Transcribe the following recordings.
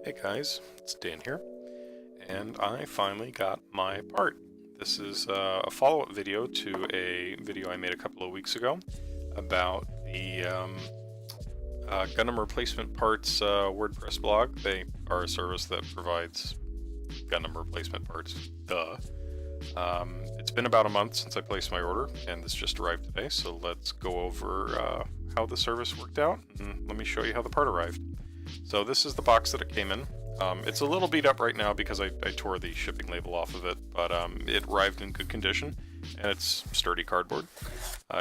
Hey guys, it's Dan here, and I finally got my part. This is a follow-up video to a video I made a couple of weeks ago about the Gundam replacement parts WordPress blog. They are a service that provides Gundam replacement parts. Duh. It's been about a month since I placed my order, and this just arrived today, so let's go over how the service worked out, and let me show you how the part arrived. So this is the box that it came in. It's a little beat up right now because I tore the shipping label off of it, but it arrived in good condition, and it's sturdy cardboard.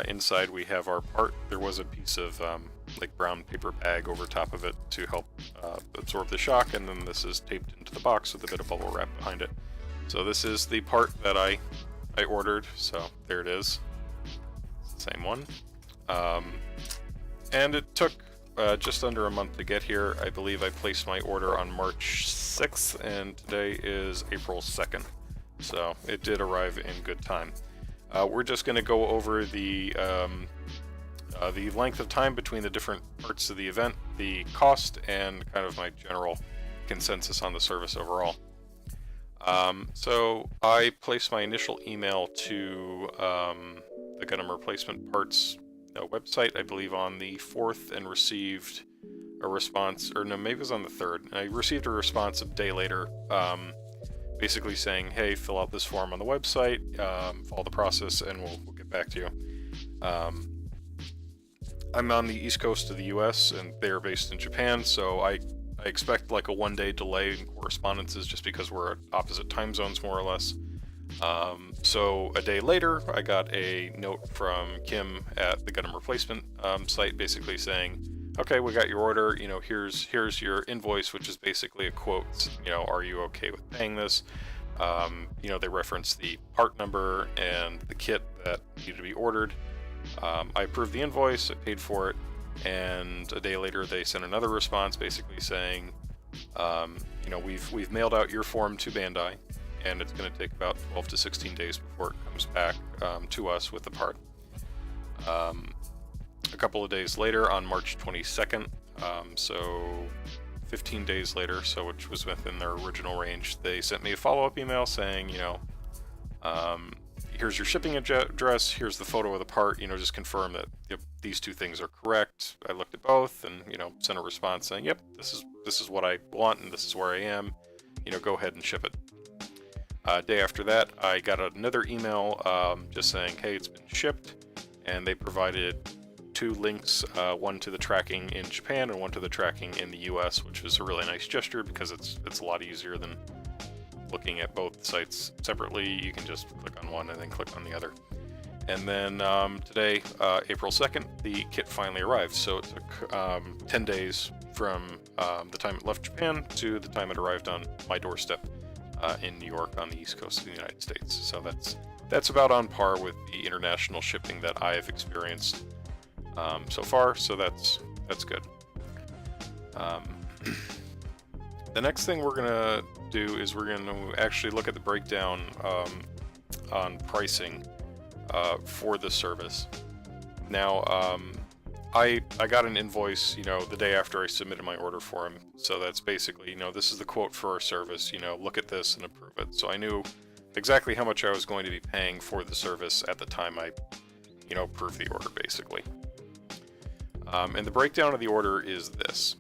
Inside we have our part. There was a piece of like brown paper bag over top of it to help absorb the shock, and then this is taped into the box with a bit of bubble wrap behind it. So this is the part that I ordered, so there it is. It's the same one. And it took just under a month to get here. I believe I placed my order on March 6th, and today is April 2nd. So it did arrive in good time. We're just going to go over the length of time between the different parts of the event, the cost, and kind of my general consensus on the service overall. So I placed my initial email to the Gundam replacement parts website, I believe, on the 4th, and received a response, or no, maybe it was on the 3rd. And I received a response a day later, basically saying, hey, fill out this form on the website, follow the process, and we'll get back to you. I'm on the east coast of the US, and they're based in Japan, so I expect like a one-day delay in correspondences just because we're at opposite time zones, more or less. So a day later, I got a note from Kim at the Gundam replacement site, basically saying, okay, we got your order, you know, here's your invoice, which is basically a quote, you know, are you okay with paying this? You know, they reference the part number and the kit that needed to be ordered. I approved the invoice, I paid for it, and a day later they sent another response basically saying, you know, we've mailed out your form to Bandai, and it's going to take about 12 to 16 days before it comes back to us with the part. A couple of days later, on March 22nd, so 15 days later, so which was within their original range, they sent me a follow-up email saying, you know, here's your shipping address, here's the photo of the part, you know, just confirm that, yep, these two things are correct. I looked at both and, you know, sent a response saying, yep, this is what I want and this is where I am, you know, go ahead and ship it. Day after that, I got another email just saying, hey, it's been shipped, and they provided two links, one to the tracking in Japan and one to the tracking in the US, which was a really nice gesture because it's a lot easier than looking at both sites separately. You can just click on one and then click on the other. And then today, April 2nd, the kit finally arrived. So it took 10 days from the time it left Japan to the time it arrived on my doorstep in New York on the east coast of the United States. So that's about on par with the international shipping that I have experienced so far. So that's good. The next thing we're gonna do is we're gonna actually look at the breakdown on pricing for the service. Now, I got an invoice, you know, the day after I submitted my order for him. So that's basically, you know, this is the quote for our service, you know, look at this and approve it. So I knew exactly how much I was going to be paying for the service at the time I, you know, approved the order, basically. And the breakdown of the order is this.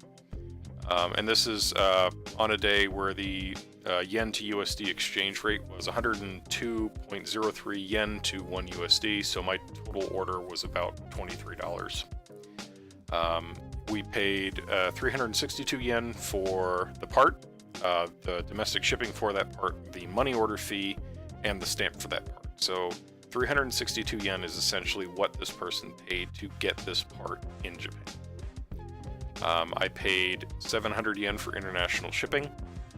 And this is on a day where the yen to USD exchange rate was 102.03 yen to 1 USD, so my total order was about $23. We paid 362 yen for the part, the domestic shipping for that part, the money order fee, and the stamp for that part. So 362 yen is essentially what this person paid to get this part in Japan. I paid 700 yen for international shipping.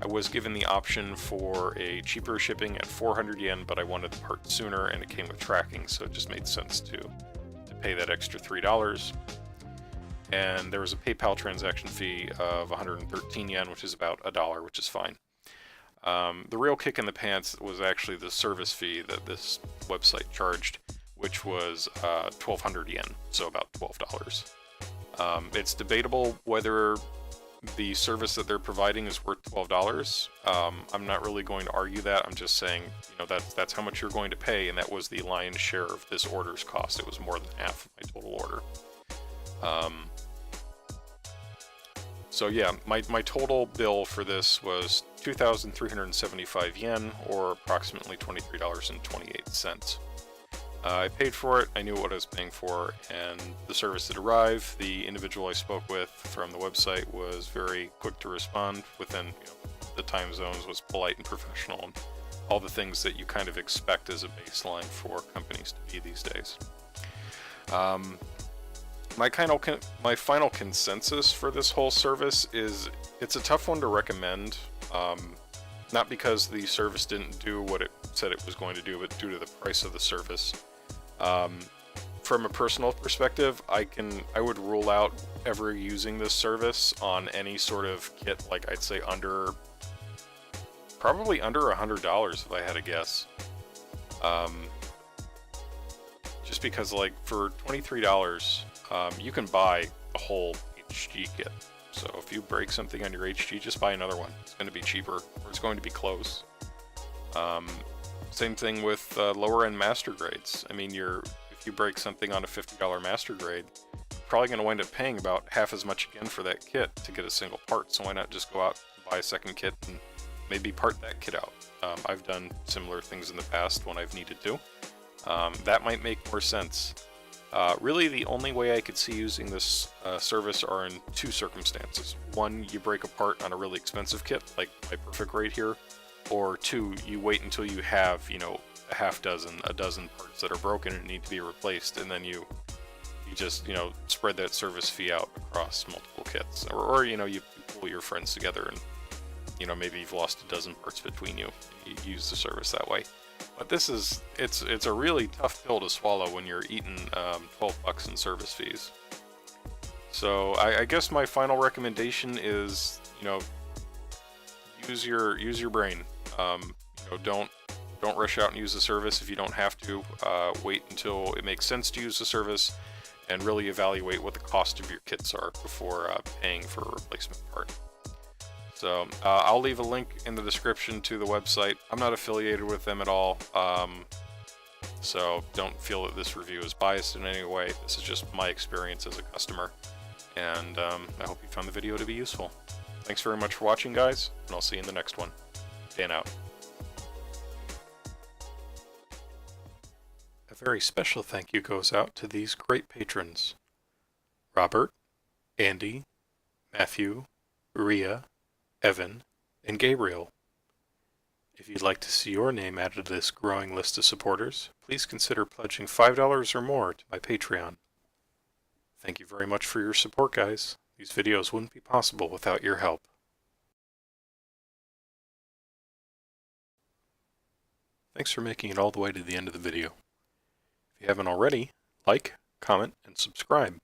I was given the option for a cheaper shipping at 400 yen, but I wanted the part sooner and it came with tracking, so it just made sense to pay that extra $3. And there was a PayPal transaction fee of 113 yen, which is about $1, which is fine. The real kick in the pants was actually the service fee that this website charged, which was 1,200 yen, so about $12. It's debatable whether the service that they're providing is worth $12. I'm not really going to argue that. I'm just saying, that's how much you're going to pay, and that was the lion's share of this order's cost. It was more than half of my total order. So yeah, my total bill for this was 2,375 yen, or approximately $23.28. I paid for it, I knew what I was paying for, and the service that arrived, the individual I spoke with from the website was very quick to respond within the time zones, was polite and professional, and all the things that you kind of expect as a baseline for companies to be these days. My final consensus for this whole service is it's a tough one to recommend, not because the service didn't do what it said it was going to do, but due to the price of the service. From a personal perspective, I would rule out ever using this service on any sort of kit, like I'd say probably under $100 if I had to guess. Just because, like, for $23, you can buy a whole HG kit. So if you break something on your HG, just buy another one. It's going to be cheaper, or it's going to be close. Same thing with lower end master grades. I mean, if you break something on a $50 master grade, you're probably going to wind up paying about half as much again for that kit to get a single part. So why not just go out and buy a second kit and maybe part that kit out? I've done similar things in the past when I've needed to. That might make more sense. Really, the only way I could see using this service are in two circumstances. One, you break a part on a really expensive kit, like my Perfect Grade here, or two, you wait until you have, a dozen parts that are broken and need to be replaced, and then you just, spread that service fee out across multiple kits, or you pull your friends together and, maybe you've lost a dozen parts between you. You use the service that way. But it's a really tough pill to swallow when you're eating $12 in service fees. So I guess my final recommendation is, use your brain. Don't rush out and use the service if you don't have to. Wait until it makes sense to use the service, and really evaluate what the cost of your kits are before paying for a replacement part. So I'll leave a link in the description to the website. I'm not affiliated with them at all, so don't feel that this review is biased in any way. This is just my experience as a customer, and I hope you found the video to be useful. Thanks very much for watching, guys, and I'll see you in the next one. Dan out. A very special thank you goes out to these great patrons: Robert, Andy, Matthew, Rhea, Evan, and Gabriel. If you'd like to see your name added to this growing list of supporters, please consider pledging $5 or more to my Patreon. Thank you very much for your support, guys. These videos wouldn't be possible without your help. Thanks for making it all the way to the end of the video. If you haven't already, like, comment, and subscribe.